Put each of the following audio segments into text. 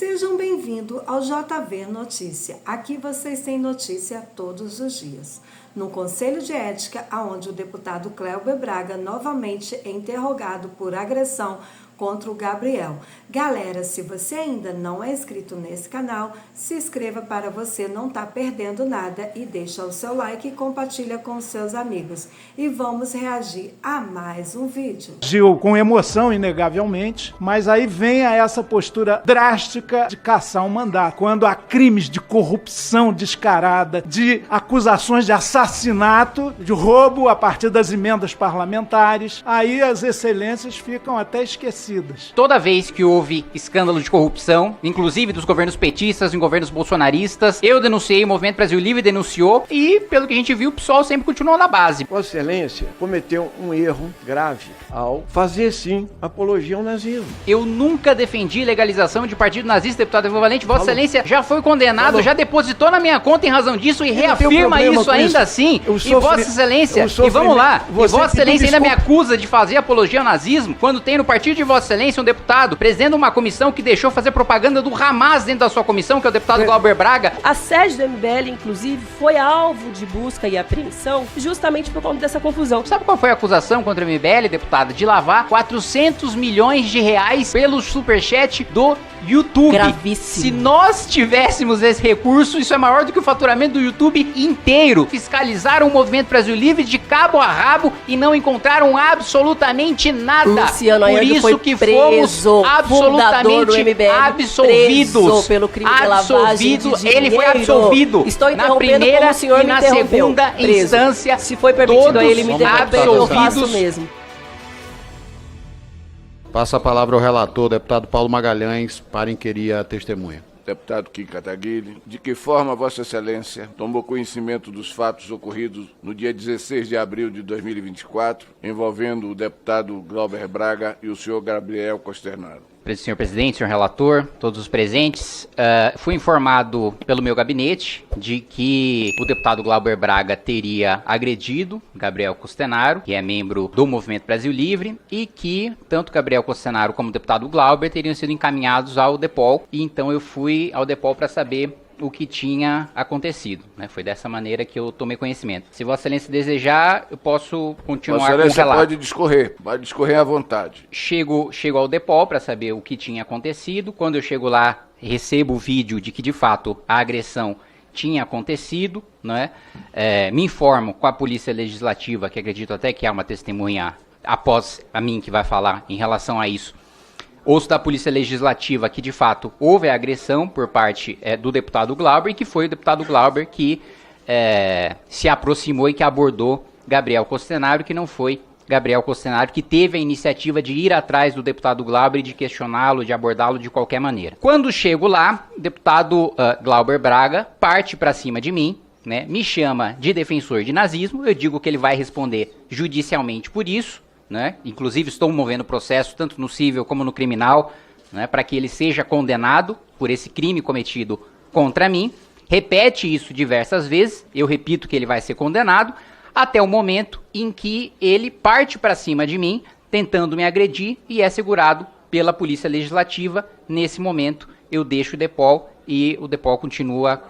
Sejam bem-vindos ao JV Notícia. Aqui vocês têm notícia todos os dias. No Conselho de Ética, onde o deputado Cléber Braga novamente é interrogado por agressão contra o Gabriel. Galera, se você ainda não é inscrito nesse canal, se inscreva para você não estar perdendo nada e deixa o seu like e compartilha com os seus amigos. E vamos reagir a mais um vídeo. Agiu com emoção, inegavelmente, mas aí vem a essa postura drástica de caçar um mandato. Quando há crimes de corrupção descarada, de acusações de assassinato, de roubo a partir das emendas parlamentares, aí as excelências ficam até esquecidas. Toda vez que houve escândalo de corrupção, inclusive dos governos petistas, em governos bolsonaristas, eu denunciei, o Movimento Brasil Livre denunciou e, pelo que a gente viu, o pessoal sempre continuou na base. Vossa Excelência cometeu um erro grave ao fazer, sim, apologia ao nazismo. Eu nunca defendi legalização de partido nazista, deputado Evo Valente. Vossa Excelência já foi condenado, já depositou na minha conta em razão disso e reafirma isso ainda assim. E Vossa Excelência, e vamos lá, e Vossa Excelência ainda me acusa de fazer apologia ao nazismo, quando tem no partido de Vossa Excelência um deputado presidente de uma comissão que deixou fazer propaganda do Hamas dentro da sua comissão, que é o deputado Cléber Braga. A sede do MBL, inclusive, foi alvo de busca e apreensão justamente por conta dessa confusão. Sabe qual foi a acusação contra o MBL, deputado? De lavar 400 milhões de reais pelo superchat do YouTube. Gravíssimo. Se nós tivéssemos esse recurso, isso é maior do que o faturamento do YouTube inteiro. Fiscalizaram o Movimento Brasil Livre de cabo a rabo e não encontraram absolutamente nada. Luciano Por Ayanto isso foi que preso, fomos absolutamente do MBL, absolvidos. Preso pelo crime de lavagem de dinheiro. Ele foi absolvido. Estou na interrompendo primeira como o senhor e me na interrompeu. segunda Preso. instância. Se foi permitido a ele me interromper, eu faço absolvidos. mesmo. Passa a palavra ao relator, deputado Paulo Magalhães, para inquirir a testemunha. Deputado Kim Kataguiri, de que forma Vossa Excelência tomou conhecimento dos fatos ocorridos no dia 16 de abril de 2024, envolvendo o deputado Cléber Braga e o senhor Gabriel Costernaro? Senhor presidente, senhor relator, todos os presentes, fui informado pelo meu gabinete de que o deputado Cléber Braga teria agredido Gabriel Costernaro, que é membro do Movimento Brasil Livre, e que tanto Gabriel Costernaro como o deputado Cléber teriam sido encaminhados ao DEPOL, e então eu fui ao DEPOL para saber o que tinha acontecido, né? Foi dessa maneira que eu tomei conhecimento. Se Vossa Excelência desejar, eu posso continuar Vossa com o Excelência relato. pode discorrer à vontade. Chego ao DEPOL para saber o que tinha acontecido. Quando eu chego lá, recebo o vídeo de que, de fato, a agressão tinha acontecido, né? Me informo com a Polícia Legislativa, que acredito até que há uma testemunha após a mim que vai falar em relação a isso. Ouço da Polícia Legislativa que, de fato, houve a agressão por parte do deputado Cléber e que foi o deputado Cléber que se aproximou e que abordou Gabriel Costernaro, que não foi Gabriel Costernaro que teve a iniciativa de ir atrás do deputado Cléber e de questioná-lo, de abordá-lo de qualquer maneira. Quando chego lá, o deputado Cléber Braga parte para cima de mim, né, me chama de defensor de nazismo, eu digo que ele vai responder judicialmente por isso, né? Inclusive estou movendo processo tanto no civil como no criminal, né, para que ele seja condenado por esse crime cometido contra mim. Repete isso diversas vezes, eu repito que ele vai ser condenado, até o momento em que ele parte para cima de mim, tentando me agredir e é segurado pela Polícia Legislativa. Nesse momento eu deixo o DEPOL e o DEPOL continua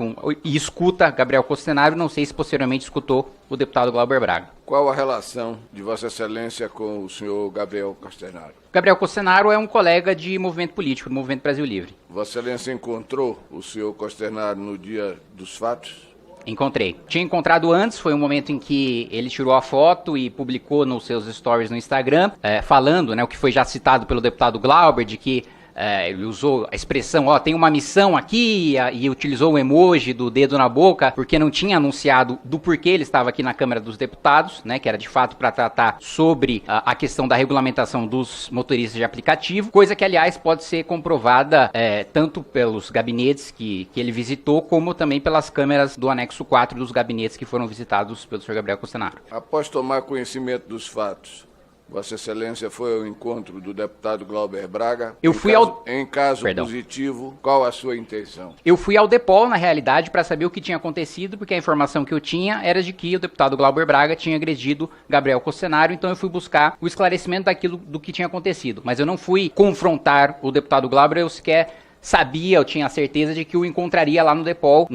e escuta Gabriel Costernaro, não sei se posteriormente escutou o deputado Cléber Braga. Qual a relação de Vossa Excelência com o senhor Gabriel Costernaro? Gabriel Costernaro é um colega de movimento político, do Movimento Brasil Livre. Vossa Excelência encontrou o senhor Costernaro no dia dos fatos? Encontrei. Tinha encontrado antes, foi um momento em que ele tirou a foto e publicou nos seus stories no Instagram, falando, né, o que foi já citado pelo deputado Cléber, de que ele usou a expressão, tem uma missão aqui, e utilizou o emoji do dedo na boca, porque não tinha anunciado do porquê ele estava aqui na Câmara dos Deputados, né, que era de fato para tratar sobre a questão da regulamentação dos motoristas de aplicativo, coisa que, aliás, pode ser comprovada tanto pelos gabinetes que ele visitou, como também pelas câmeras do anexo 4 dos gabinetes que foram visitados pelo senhor Gabriel Costernaro. Após tomar conhecimento dos fatos, Vossa Excelência foi ao encontro do deputado Cléber Braga. Em caso positivo, qual a sua intenção? Eu fui ao DEPOL, na realidade, para saber o que tinha acontecido, porque a informação que eu tinha era de que o deputado Cléber Braga tinha agredido Gabriel Costernaro, então eu fui buscar o esclarecimento do que tinha acontecido. Mas eu não fui confrontar o deputado Cléber, eu sequer sabia, eu tinha certeza de que o encontraria lá no DEPOL.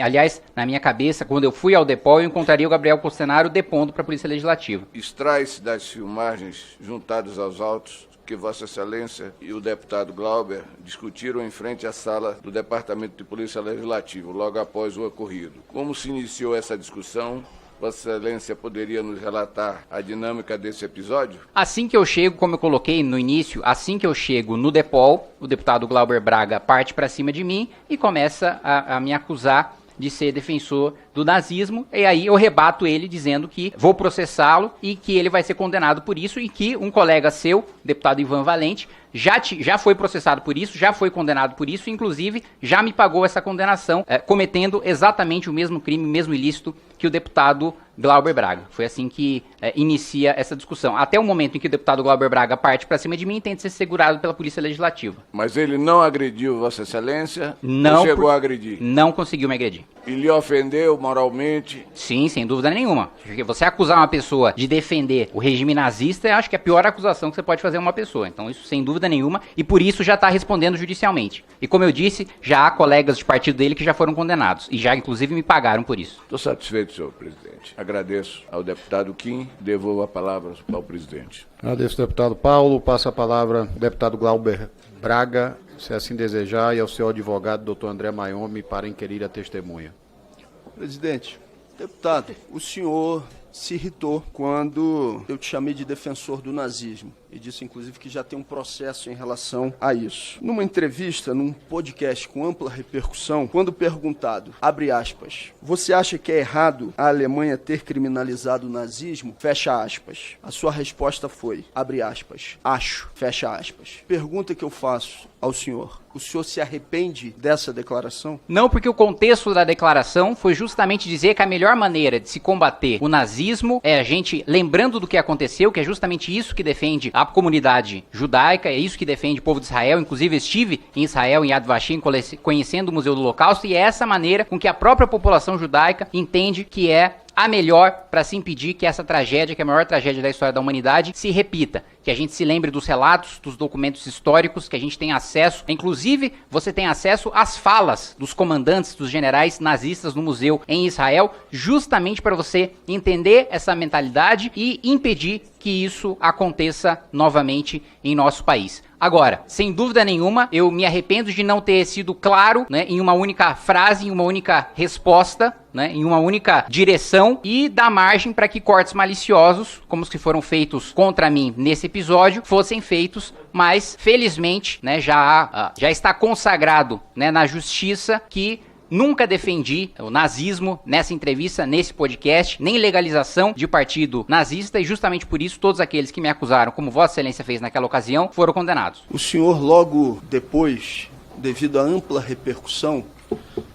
Aliás, na minha cabeça, quando eu fui ao DEPOL, eu encontraria o Gabriel Costenaro depondo para a Polícia Legislativa. Extrai-se das filmagens juntadas aos autos que Vossa Excelência e o deputado Glauber discutiram em frente à sala do Departamento de Polícia Legislativo, logo após o ocorrido. Como se iniciou essa discussão? Vossa Excelência poderia nos relatar a dinâmica desse episódio? Assim que eu chego, como eu coloquei no início, assim que eu chego no DEPOL, o deputado Glauber Braga parte para cima de mim e começa a me acusar de ser defensor do nazismo, e aí eu rebato ele dizendo que vou processá-lo e que ele vai ser condenado por isso, e que um colega seu, deputado Ivan Valente, já foi processado por isso, já foi condenado por isso, inclusive já me pagou essa condenação, cometendo exatamente o mesmo crime, o mesmo ilícito que o deputado Glauber Braga. Foi assim que inicia essa discussão. Até o momento em que o deputado Glauber Braga parte para cima de mim e tenta ser segurado pela Polícia Legislativa. Mas ele não agrediu Vossa Excelência? Não, ou chegou a agredir? Não conseguiu me agredir. E lhe ofendeu moralmente? Sim, sem dúvida nenhuma. Porque você acusar uma pessoa de defender o regime nazista, eu acho que é a pior acusação que você pode fazer a uma pessoa. Então isso sem dúvida nenhuma, e por isso já está respondendo judicialmente. E como eu disse, já há colegas de partido dele que já foram condenados, e já inclusive me pagaram por isso. Estou satisfeito, senhor presidente. Agradeço ao deputado Kim, devolvo a palavra ao presidente. Agradeço, deputado Paulo. Passa a palavra ao deputado Glauber Braga, se assim desejar, e ao seu advogado, doutor André Maiomi, para inquirir a testemunha. Presidente, deputado, o senhor se irritou quando eu te chamei de defensor do nazismo e disse, inclusive, que já tem um processo em relação a isso. Numa entrevista, num podcast com ampla repercussão, quando perguntado, abre aspas, você acha que é errado a Alemanha ter criminalizado o nazismo? Fecha aspas. A sua resposta foi, abre aspas, acho, fecha aspas. Pergunta que eu faço ao senhor, o senhor se arrepende dessa declaração? Não, porque o contexto da declaração foi justamente dizer que a melhor maneira de se combater o nazismo é a gente lembrando do que aconteceu, que é justamente isso que defende a comunidade judaica, é isso que defende o povo de Israel. Inclusive estive em Israel, em Yad Vashem, conhecendo o Museu do Holocausto, e é essa maneira com que a própria população judaica entende que é a melhor para se impedir que essa tragédia, que é a maior tragédia da história da humanidade, se repita. Que a gente se lembre dos relatos, dos documentos históricos, que a gente tem acesso. Inclusive, você tem acesso às falas dos comandantes, dos generais nazistas no museu em Israel, justamente para você entender essa mentalidade e impedir que isso aconteça novamente em nosso país. Agora, sem dúvida nenhuma, eu me arrependo de não ter sido claro, né, em uma única frase, em uma única resposta, né, em uma única direção, e dar margem para que cortes maliciosos, como os que foram feitos contra mim nesse episódio, fossem feitos, mas felizmente, né, já está consagrado, né, na justiça que nunca defendi o nazismo nessa entrevista, nesse podcast, nem legalização de partido nazista, e justamente por isso todos aqueles que me acusaram, como Vossa Excelência fez naquela ocasião, foram condenados. O senhor logo depois, devido à ampla repercussão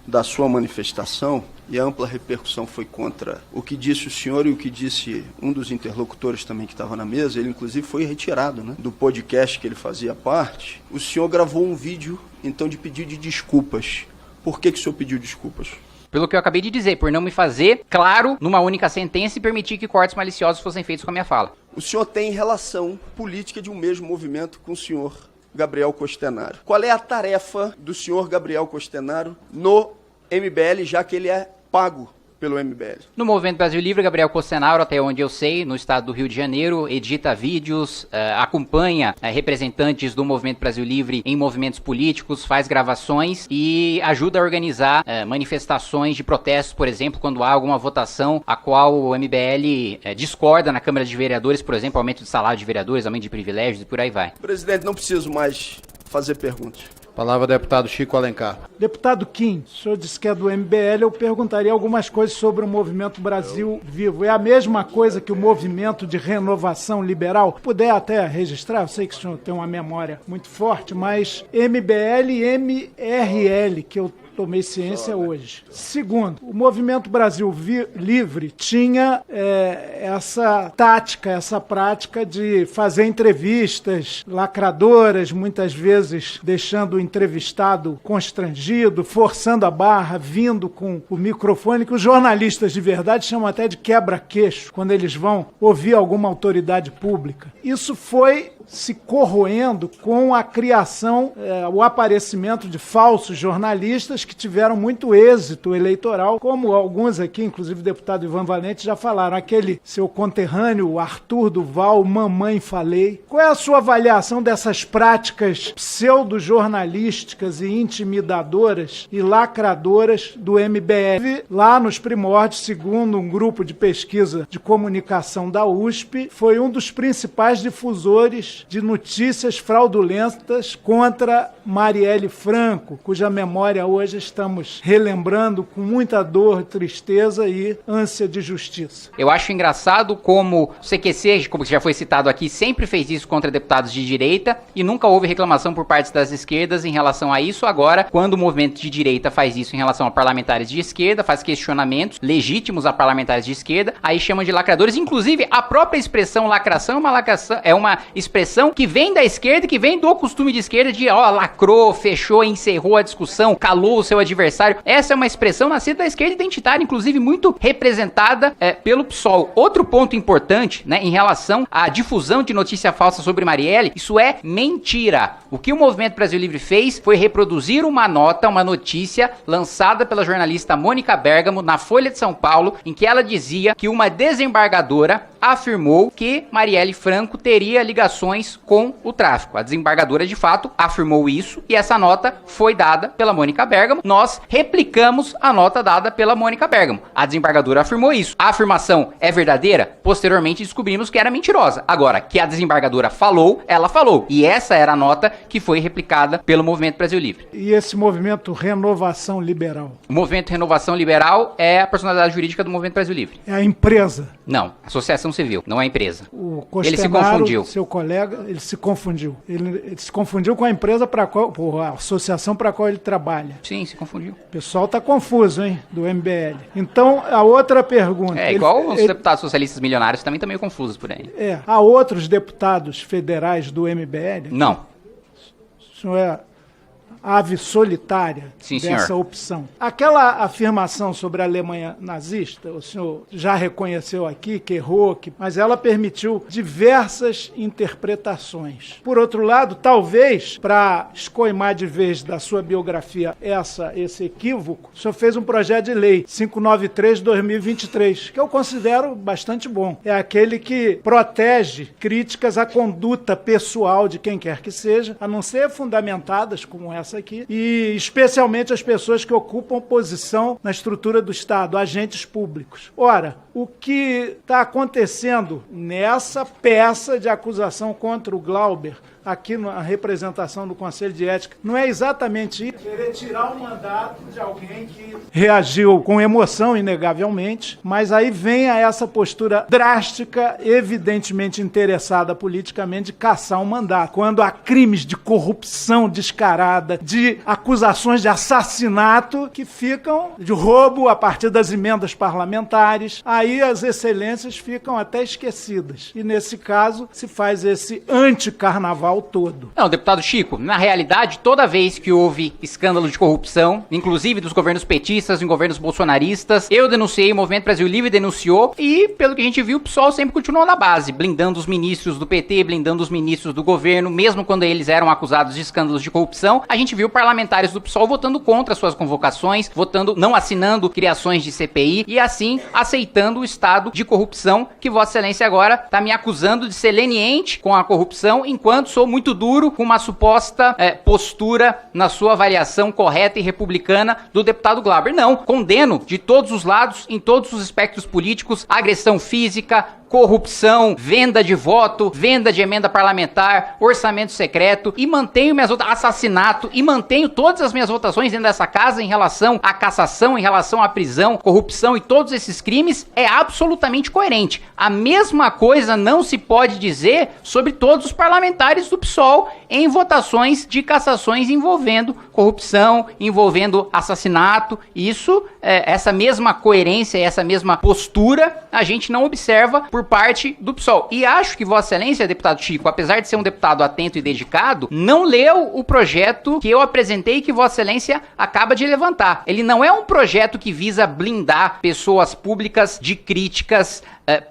da sua manifestação, e a ampla repercussão foi contra o que disse o senhor e o que disse um dos interlocutores também que estava na mesa, ele inclusive foi retirado, né, do podcast que ele fazia parte, o senhor gravou um vídeo, então, de pedido de desculpas. Por que o senhor pediu desculpas? Pelo que eu acabei de dizer, por não me fazer claro numa única sentença e permitir que cortes maliciosos fossem feitos com a minha fala. O senhor tem relação política de um mesmo movimento com o senhor Gabriel Costenaro. Qual é a tarefa do senhor Gabriel Costenaro no MBL, já que ele é pago pelo MBL? No Movimento Brasil Livre, Gabriel Costenaro, até onde eu sei, no estado do Rio de Janeiro, edita vídeos, acompanha representantes do Movimento Brasil Livre em movimentos políticos, faz gravações e ajuda a organizar manifestações de protestos, por exemplo, quando há alguma votação a qual o MBL discorda na Câmara de Vereadores, por exemplo, aumento de salário de vereadores, aumento de privilégios e por aí vai. Presidente, não preciso mais fazer perguntas. Palavra deputado Chico Alencar. Deputado Kim, o senhor disse que é do MBL, eu perguntaria algumas coisas sobre o Movimento Brasil Vivo. É a mesma coisa que o Movimento de Renovação Liberal? Puder até registrar, eu sei que o senhor tem uma memória muito forte, mas MBL e MRL, que eu tomei ciência hoje. Segundo, o Movimento Brasil Livre tinha essa tática, essa prática de fazer entrevistas lacradoras, muitas vezes deixando o entrevistado constrangido, forçando a barra, vindo com o microfone, que os jornalistas de verdade chamam até de quebra-queixo, quando eles vão ouvir alguma autoridade pública. Isso foi se corroendo com a criação, o aparecimento de falsos jornalistas que tiveram muito êxito eleitoral, como alguns aqui, inclusive o deputado Ivan Valente, já falaram. Aquele seu conterrâneo, Arthur Duval, Mamãe Falei. Qual é a sua avaliação dessas práticas pseudo-jornalísticas e intimidadoras e lacradoras do MBL? Lá nos primórdios, segundo um grupo de pesquisa de comunicação da USP, foi um dos principais difusores de notícias fraudulentas contra Marielle Franco, cuja memória hoje estamos relembrando com muita dor, tristeza e ânsia de justiça. Eu acho engraçado como o CQC, como já foi citado aqui, sempre fez isso contra deputados de direita e nunca houve reclamação por parte das esquerdas em relação a isso. Agora, quando o movimento de direita faz isso em relação a parlamentares de esquerda, faz questionamentos legítimos a parlamentares de esquerda, aí chamam de lacradores. Inclusive, a própria expressão lacração é uma expressão que vem da esquerda, que vem do costume de esquerda de, lacrou, fechou, encerrou a discussão, calou o seu adversário. Essa é uma expressão nascida da esquerda identitária, inclusive muito representada pelo PSOL. Outro ponto importante, né, em relação à difusão de notícia falsa sobre Marielle, isso é mentira. O que o Movimento Brasil Livre fez foi reproduzir uma notícia lançada pela jornalista Mônica Bergamo na Folha de São Paulo, em que ela dizia que uma desembargadora afirmou que Marielle Franco teria ligações com o tráfico. A desembargadora, de fato, afirmou isso e essa nota foi dada pela Mônica Bergamo. Nós replicamos a nota dada pela Mônica Bergamo. A desembargadora afirmou isso. A afirmação é verdadeira? Posteriormente descobrimos que era mentirosa. Agora, que a desembargadora falou, ela falou. E essa era a nota que foi replicada pelo Movimento Brasil Livre. E esse movimento Renovação Liberal? O movimento Renovação Liberal é a personalidade jurídica do Movimento Brasil Livre. É a empresa? Não, associação civil, não é empresa. O Costenaro, ele se confundiu. Seu colega, ele se confundiu. Ele se confundiu com a empresa para qual, a associação para qual ele trabalha. Sim, se confundiu. O pessoal tá confuso, hein, do MBL. Então, a outra pergunta... Igual os deputados socialistas milionários também estão meio confusos por aí. Há outros deputados federais do MBL? Não. O senhor é ave solitária dessa senhor. Opção. Aquela afirmação sobre a Alemanha nazista, o senhor já reconheceu aqui que errou, mas ela permitiu diversas interpretações. Por outro lado, talvez, para escoimar de vez da sua biografia esse equívoco, o senhor fez um projeto de lei 593/2023, que eu considero bastante bom. É aquele que protege críticas à conduta pessoal de quem quer que seja, a não ser fundamentadas como essa aqui, e especialmente as pessoas que ocupam posição na estrutura do Estado, agentes públicos. Ora, o que está acontecendo nessa peça de acusação contra o Glauber, aqui na representação do Conselho de Ética, não é exatamente isso, querer tirar o mandato de alguém que reagiu com emoção, inegavelmente, mas aí vem a essa postura drástica, evidentemente interessada politicamente, de caçar um mandato. Quando há crimes de corrupção descarada, de acusações de assassinato que ficam de roubo a partir das emendas parlamentares, aí as excelências ficam até esquecidas. E nesse caso se faz esse anticarnaval todo. Não, deputado Chico, na realidade, toda vez que houve escândalo de corrupção, inclusive dos governos petistas, em governos bolsonaristas, eu denunciei, o Movimento Brasil Livre denunciou, e pelo que a gente viu, o PSOL sempre continuou na base, blindando os ministros do PT, blindando os ministros do governo, mesmo quando eles eram acusados de escândalos de corrupção. A gente viu parlamentares do PSOL votando contra suas convocações, não assinando criações de CPI e assim aceitando o estado de corrupção que Vossa Excelência agora está me acusando de ser leniente com a corrupção, enquanto sou muito duro com uma suposta postura na sua avaliação correta e republicana do deputado Glauber. Não, condeno de todos os lados, em todos os espectros políticos, agressão física, corrupção, venda de voto, venda de emenda parlamentar, orçamento secreto, e mantenho minhas assassinato, e mantenho todas as minhas votações dentro dessa casa em relação à cassação, em relação à prisão, corrupção e todos esses crimes, é absolutamente coerente. A mesma coisa não se pode dizer sobre todos os parlamentares do PSOL em votações de cassações envolvendo corrupção, envolvendo assassinato. Isso, essa mesma coerência, essa mesma postura, a gente não observa por parte do PSOL. E acho que Vossa Excelência, deputado Chico, apesar de ser um deputado atento e dedicado, não leu o projeto que eu apresentei e que Vossa Excelência acaba de levantar. Ele não é um projeto que visa blindar pessoas públicas de críticas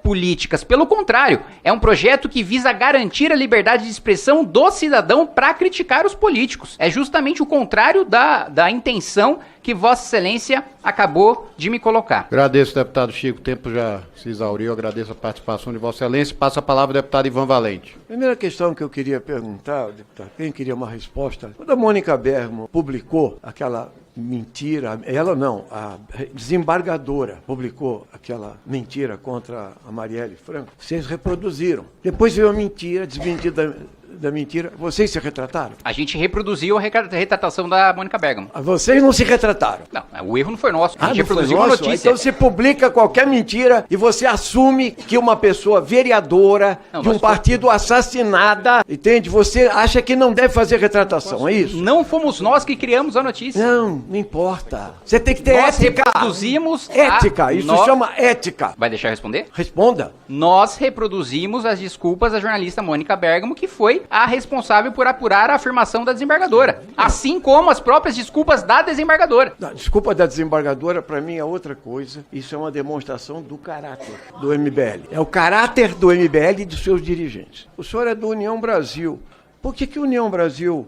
políticas. Pelo contrário, é um projeto que visa garantir a liberdade de expressão do cidadão para criticar os políticos. É justamente o contrário da intenção que Vossa Excelência acabou de me colocar. Agradeço, deputado Chico. O tempo já se exauriu. Agradeço a participação de Vossa Excelência. Passa a palavra ao deputado Ivan Valente. Primeira questão que eu queria perguntar, deputado, quem queria uma resposta? Quando a Mônica Bergamo publicou aquela mentira, ela não, a desembargadora publicou aquela mentira contra a Marielle Franco, vocês reproduziram. Depois veio a mentira, desmentida da mentira, vocês se retrataram? A gente reproduziu a retratação da Mônica Bergamo. Vocês não se retrataram? Não, o erro não foi nosso. A gente não foi reproduziu a nosso? notícia. Então você publica qualquer mentira e você assume que uma pessoa vereadora de um partido assassinada, entende? Você acha que não deve fazer retratação, é isso? Não fomos nós que criamos a notícia. Não importa. Você tem que ter Nós ética. reproduzimos Ética, isso chama ética. Vai deixar eu responder? Responda. Nós reproduzimos as desculpas da jornalista Mônica Bergamo, que foi a responsável por apurar a afirmação da desembargadora. Assim como as próprias desculpas da desembargadora. A desculpa da desembargadora, para mim, é outra coisa. Isso é uma demonstração do caráter do MBL. É o caráter do MBL e dos seus dirigentes. O senhor é do União Brasil. Por que o União Brasil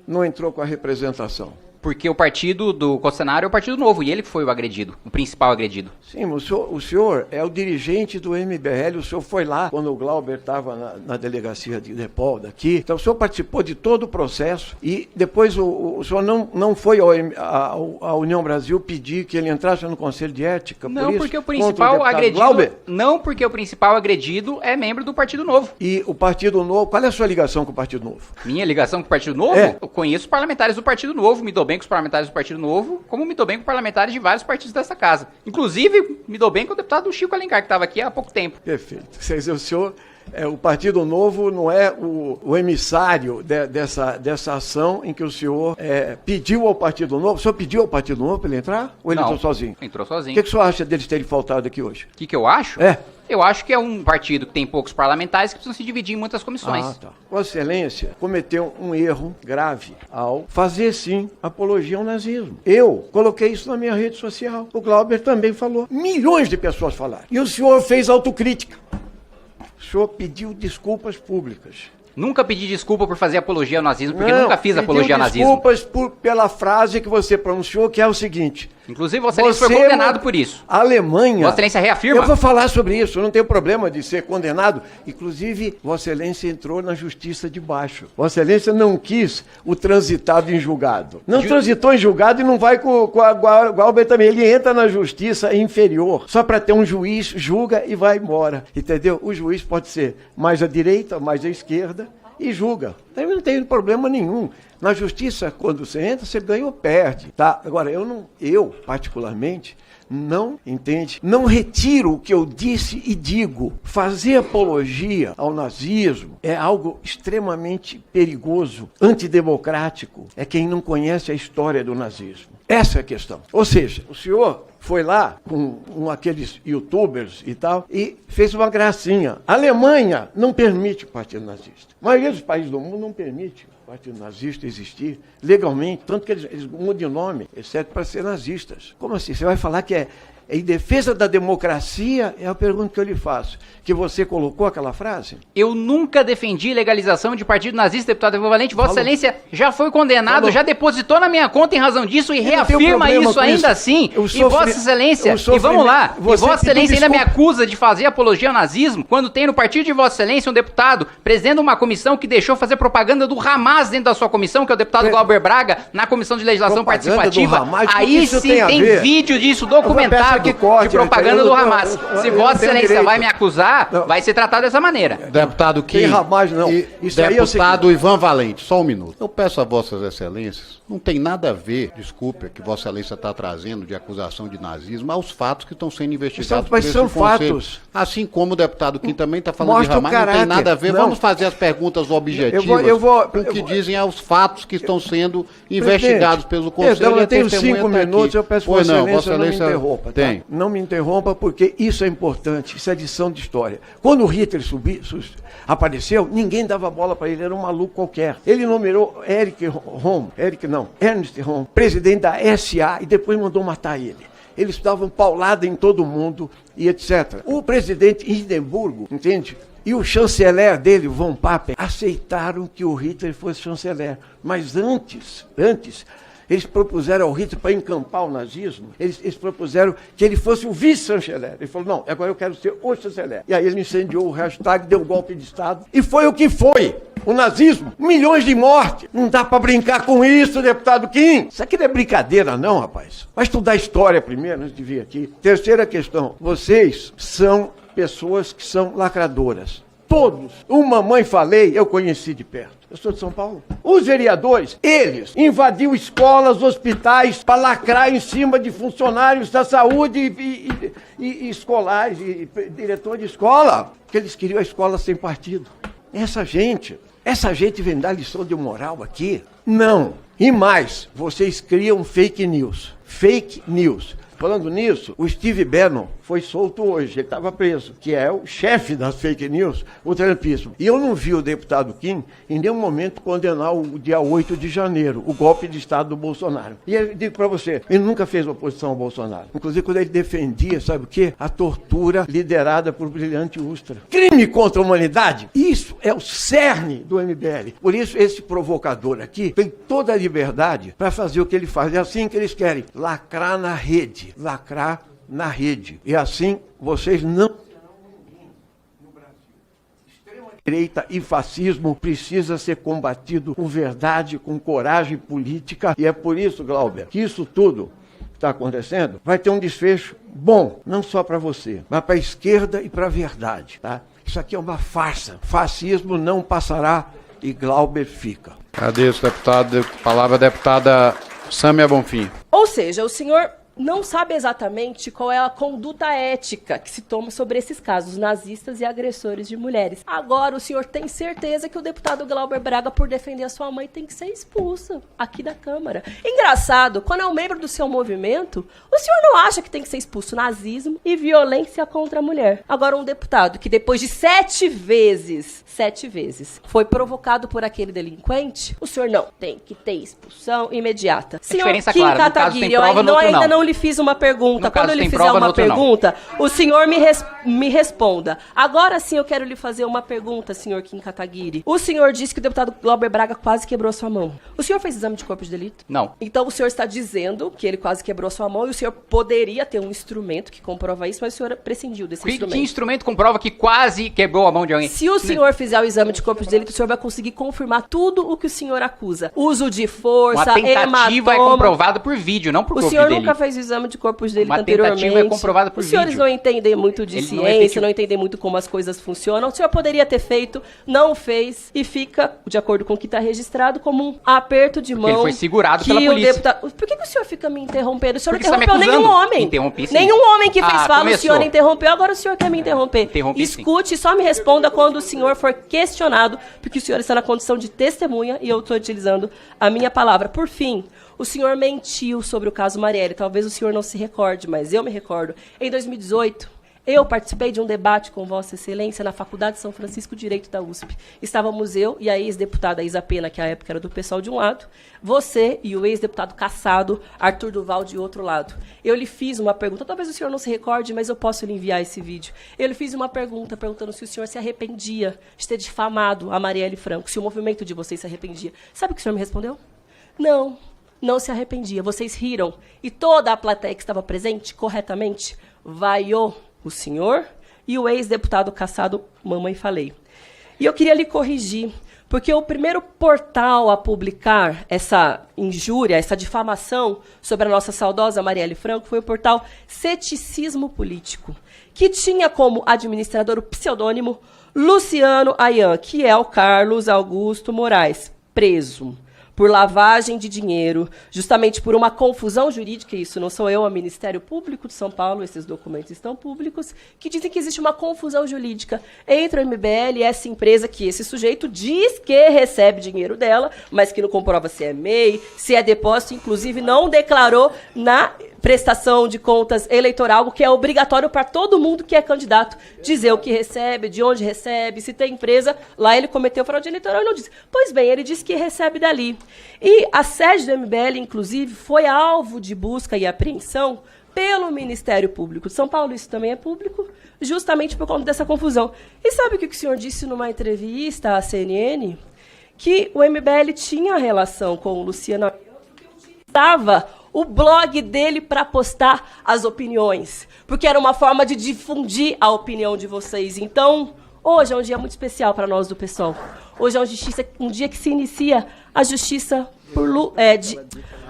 não entrou com a representação? Porque o partido do Costenaro é o Partido Novo, e ele que foi o agredido, o principal agredido. Sim, o senhor é o dirigente do MBL, o senhor foi lá quando o Glauber estava na delegacia de Depol daqui, então o senhor participou de todo o processo e depois o senhor não foi à União Brasil pedir que ele entrasse no Conselho de Ética? Não, porque o principal agredido, não, porque o principal agredido é membro do Partido Novo. E o Partido Novo, qual é a sua ligação com o Partido Novo? Minha ligação com o Partido Novo? É. Eu conheço os parlamentares do Partido Novo, me dou bem com os parlamentares do Partido Novo, como me dou bem com parlamentares de vários partidos dessa casa. Inclusive, me dou bem com o deputado Chico Alencar, que estava aqui há pouco tempo. Perfeito. O senhor, o Partido Novo não é o emissário dessa ação em que o senhor pediu ao Partido Novo. O senhor pediu ao Partido Novo para ele entrar? Ou ele entrou sozinho? Entrou sozinho. O que o senhor acha deles terem faltado aqui hoje? O que eu acho? Eu acho que é um partido que tem poucos parlamentares que precisam se dividir em muitas comissões. Tá. Vossa Excelência cometeu um erro grave ao fazer, sim, apologia ao nazismo. Eu coloquei isso na minha rede social. O Glauber também falou. Milhões de pessoas falaram. E o senhor fez autocrítica. O senhor pediu desculpas públicas. Nunca pedi desculpa por fazer apologia ao nazismo, porque nunca fiz apologia ao nazismo. Desculpas pela frase que você pronunciou, que é o seguinte... Inclusive, Vossa Excelência foi condenado por isso. A Alemanha... Vossa Excelência reafirma? Eu vou falar sobre isso, não tenho problema de ser condenado. Inclusive, Vossa Excelência entrou na justiça de baixo. Vossa Excelência não quis o transitado em julgado. Não transitou em julgado e não vai com a Glauber também. Ele entra na justiça inferior, só para ter um juiz, julga e vai embora. Entendeu? O juiz pode ser mais à direita, mais à esquerda e julga. Aí não tem problema nenhum. Na justiça, quando você entra, você ganha ou perde, tá? Agora, eu particularmente, não retiro o que eu disse e digo. Fazer apologia ao nazismo é algo extremamente perigoso, antidemocrático. É quem não conhece a história do nazismo. Essa é a questão. Ou seja, o senhor foi lá com aqueles youtubers e tal e fez uma gracinha. A Alemanha não permite o partido nazista. A maioria dos países do mundo não permite o partido nazista existir legalmente, tanto que eles mudam de nome, exceto para ser nazistas. Como assim? Você vai falar que é em defesa da democracia? É a pergunta que eu lhe faço. Que você colocou aquela frase? Eu nunca defendi legalização de partido nazista, deputado Ivan Valente. Vossa Excelência já foi condenado, já depositou na minha conta em razão disso e reafirma isso ainda assim. E Vossa Excelência, e vamos lá, e Vossa Excelência ainda me acusa de fazer apologia ao nazismo, quando tem no partido de Vossa Excelência um deputado presidente uma comissão que deixou fazer propaganda do Hamas dentro da sua comissão, que é o deputado Glauber Braga, na Comissão de Legislação Participativa. Aí sim tem vídeo disso documentado. De propaganda do Hamas. Se Vossa Excelência vai me acusar, vai ser tratado dessa maneira. Deputado Kim, tem Hamas, não. Isso deputado Ivan Valente, só um minuto. Eu peço a Vossas Excelências, não tem nada a ver, desculpe, que Vossa Excelência está trazendo de acusação de nazismo aos fatos que estão sendo investigados. Mas são fatos. Assim como o deputado Kim também está falando de Hamas, não tem nada a ver. Vamos fazer as perguntas objetivas com o que dizem aos fatos que estão sendo investigados pelo Conselho. Eu tenho 5 minutos, eu peço Vossa Excelência não me interrompa. Tem. Não me interrompa, porque isso é importante, isso é lição de história. Quando o Hitler apareceu, ninguém dava bola para ele, era um maluco qualquer. Ele nomeou Ernst Röhm, presidente da SA, e depois mandou matar ele. eles davam paulada em todo mundo e etc. O presidente Hindenburgo, entende? E o chanceler dele, von Papen, aceitaram que o Hitler fosse chanceler. Mas antes, eles propuseram ao Hitler, para encampar o nazismo, eles propuseram que ele fosse o vice-chanceler. Ele falou, não, agora eu quero ser o chanceler. E aí ele incendiou o hashtag, deu um golpe de Estado. E foi o que foi. O nazismo, milhões de mortes. Não dá para brincar com isso, deputado Kim. Isso aqui não é brincadeira não, rapaz. Vai estudar história primeiro, antes de vir aqui. Terceira questão. Vocês são pessoas que são lacradoras. Todos. Uma mãe falei, eu conheci de perto. Eu sou de São Paulo. Os vereadores, eles invadiam escolas, hospitais, para lacrar em cima de funcionários da saúde e escolares, e diretor de escola, porque eles queriam a escola sem partido. Essa gente vem dar lição de moral aqui? Não. E mais, vocês criam fake news. Fake news. Falando nisso, o Steve Bannon foi solto hoje, ele estava preso, que é o chefe das fake news, o trumpismo. E eu não vi o deputado Kim em nenhum momento condenar o dia 8 de janeiro, o golpe de Estado do Bolsonaro. E eu digo para você, ele nunca fez oposição ao Bolsonaro. Inclusive quando ele defendia, sabe o quê? A tortura liderada por Brilhante Ustra. Crime contra a humanidade. Isso é o cerne do MBL. Por isso esse provocador aqui tem toda a liberdade para fazer o que ele faz. É assim que eles querem, lacrar na rede. Lacrar na rede. E assim, vocês não serão ninguém no Brasil. Extrema-direita e fascismo precisa ser combatido com verdade, com coragem política. E é por isso, Glauber, que isso tudo que está acontecendo vai ter um desfecho bom, não só para você, mas para a esquerda e para a verdade. Tá? Isso aqui é uma farsa. Fascismo não passará e Glauber fica. Agradeço, deputado. Palavra deputada Sâmia Bonfim. Ou seja, o senhor não sabe exatamente qual é a conduta ética que se toma sobre esses casos nazistas e agressores de mulheres. Agora, o senhor tem certeza que o deputado Glauber Braga, por defender a sua mãe, tem que ser expulso aqui da Câmara. Engraçado, quando é um membro do seu movimento, o senhor não acha que tem que ser expulso nazismo e violência contra a mulher. Agora, um deputado que depois de 7 vezes, foi provocado por aquele delinquente, o senhor não tem que ter expulsão imediata. Senhor diferença Kim clara, no caso tem prova, no outro ainda não. não lhe fiz uma pergunta. No Quando caso eu lhe tem fizer prova, no uma outro não. pergunta, o senhor me responda. Agora sim eu quero lhe fazer uma pergunta, senhor Kim Kataguiri. O senhor disse que o deputado Glauber Braga quase quebrou sua mão. O senhor fez exame de corpo de delito? Não. Então o senhor está dizendo que ele quase quebrou sua mão e o senhor poderia ter um instrumento que comprova isso, mas o senhor prescindiu desse instrumento. Que instrumento comprova que quase quebrou a mão de alguém? Se o senhor fizer o exame de corpo de delito, o senhor vai conseguir confirmar tudo o que o senhor acusa. Uso de força, Uma tentativa hematoma. é comprovada por vídeo, não por corpo O de senhor delito. nunca fez o exame de corpo de delito Uma anteriormente. tentativa é comprovada por Os senhores vídeo. não entendem muito de Ele não ciência, efetivou. não entendem muito como as coisas funcionam. O senhor poderia ter feito, não fez, e fica, de acordo com o que está registrado, como um aperto de Porque mão. ele foi segurado que pela o polícia. deputado... Por que o senhor fica me interrompendo? O senhor Porque não você tá me interrompeu nenhum acusando. homem. Interrompi, sim. Nenhum homem que fez fala, o começou. senhor interrompeu, agora o senhor quer me interromper. Interrompi, sim. Escute e só me responda quando o senhor for questionado, porque o senhor está na condição de testemunha e eu estou utilizando a minha palavra. Por fim, o senhor mentiu sobre o caso Marielle. Talvez o senhor não se recorde, mas eu me recordo. Em 2018, eu participei de um debate com Vossa Excelência na Faculdade de São Francisco Direito da USP. Estávamos eu e a ex-deputada Isa Pena, que à época era do pessoal de um lado, você e o ex-deputado cassado Arthur Duval de outro lado. Eu lhe fiz uma pergunta, talvez o senhor não se recorde, mas eu posso lhe enviar esse vídeo. Eu lhe fiz uma pergunta perguntando se o senhor se arrependia de ter difamado a Marielle Franco, se o movimento de vocês se arrependia. Sabe o que o senhor me respondeu? Não se arrependia. Vocês riram. E toda a plateia que estava presente, corretamente, vaiou o senhor e o ex-deputado cassado Mamãe Falei. E eu queria lhe corrigir, porque o primeiro portal a publicar essa injúria, essa difamação sobre a nossa saudosa Marielle Franco foi o portal Ceticismo Político, que tinha como administrador o pseudônimo Luciano Ayan, que é o Carlos Augusto Moraes, preso por lavagem de dinheiro, justamente por uma confusão jurídica, isso não sou eu, é o Ministério Público de São Paulo, esses documentos estão públicos, que dizem que existe uma confusão jurídica entre o MBL e essa empresa que esse sujeito diz que recebe dinheiro dela, mas que não comprova se é MEI, se é depósito, inclusive não declarou na prestação de contas eleitoral, o que é obrigatório para todo mundo que é candidato, dizer o que recebe, de onde recebe, se tem empresa. Lá ele cometeu fraude eleitoral e não disse. Pois bem, ele disse que recebe dali. E a sede do MBL, inclusive, foi alvo de busca e apreensão pelo Ministério Público de São Paulo, isso também é público, justamente por conta dessa confusão. E sabe o que o senhor disse numa entrevista à CNN? Que o MBL tinha relação com o Luciano Abianchi, que utilizava o blog dele para postar as opiniões, porque era uma forma de difundir a opinião de vocês. Então, hoje é um dia muito especial para nós do PSOL. Hoje é um dia que se inicia a justiça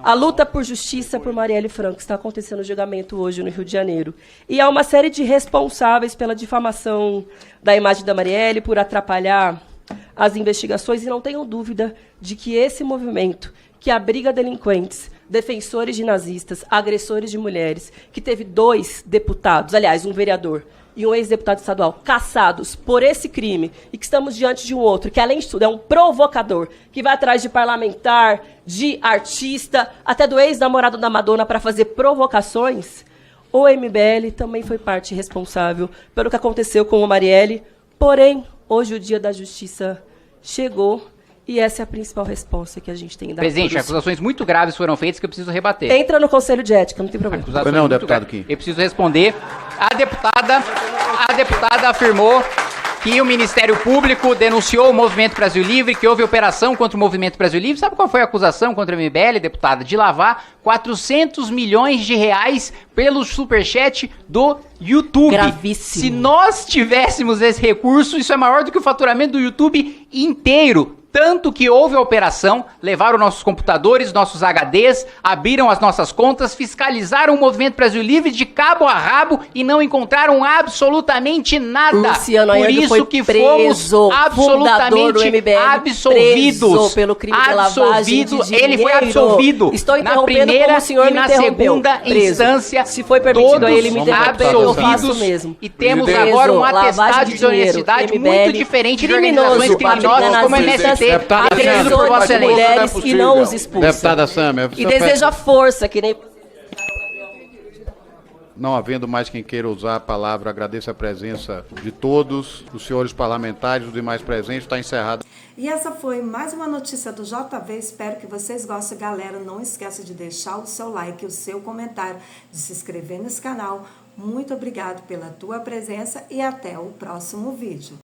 a luta por justiça por Marielle Franco. Está acontecendo o julgamento hoje no Rio de Janeiro. E há uma série de responsáveis pela difamação da imagem da Marielle, por atrapalhar as investigações, e não tenham dúvida de que esse movimento, que abriga delinquentes, defensores de nazistas, agressores de mulheres, que teve 2 deputados, aliás, um vereador e um ex-deputado estadual, caçados por esse crime, e que estamos diante de um outro, que, além de tudo, é um provocador, que vai atrás de parlamentar, de artista, até do ex-namorado da Madonna para fazer provocações, o MBL também foi parte responsável pelo que aconteceu com a Marielle. Porém, hoje o dia da justiça chegou, e essa é a principal resposta que a gente tem dado. Presidente, acusações muito graves foram feitas que eu preciso rebater. Entra no Conselho de Ética, não tem problema. Não, deputado Kim. Eu preciso responder. A deputada afirmou que o Ministério Público denunciou o Movimento Brasil Livre, que houve operação contra o Movimento Brasil Livre. Sabe qual foi a acusação contra o MBL, deputada? De lavar 400 milhões de reais pelo superchat do YouTube. Gravíssimo. Se nós tivéssemos esse recurso, isso é maior do que o faturamento do YouTube inteiro. Tanto que houve a operação, levaram nossos computadores, nossos HDs, abriram as nossas contas, fiscalizaram o Movimento Brasil Livre de cabo a rabo e não encontraram absolutamente nada. Luciano Por Ayanto isso foi que preso, fomos absolutamente do MBL, absolvidos. Preso pelo crime de lavagem de dinheiro. Ele foi absolvido. Estou na interrompendo primeira como o senhor e me na interrompeu. segunda Preso. instância. Se foi permitido todos a ele me interromper, eu faço absolvidos. mesmo. E temos Preso, agora um lavagem atestado de de dinheiro, honestidade MBL, muito diferente de organizações criminosas como a MST. Agressores de mulheres e não os expulsa. Deputada Sâmia, E deseja força, que nem... Não havendo mais quem queira usar a palavra, agradeço a presença de todos, dos senhores parlamentares, dos demais presentes. Está encerrado. E essa foi mais uma notícia do JV. Espero que vocês gostem. Galera, não esqueça de deixar o seu like, o seu comentário, de se inscrever nesse canal. Muito obrigado pela tua presença e até o próximo vídeo.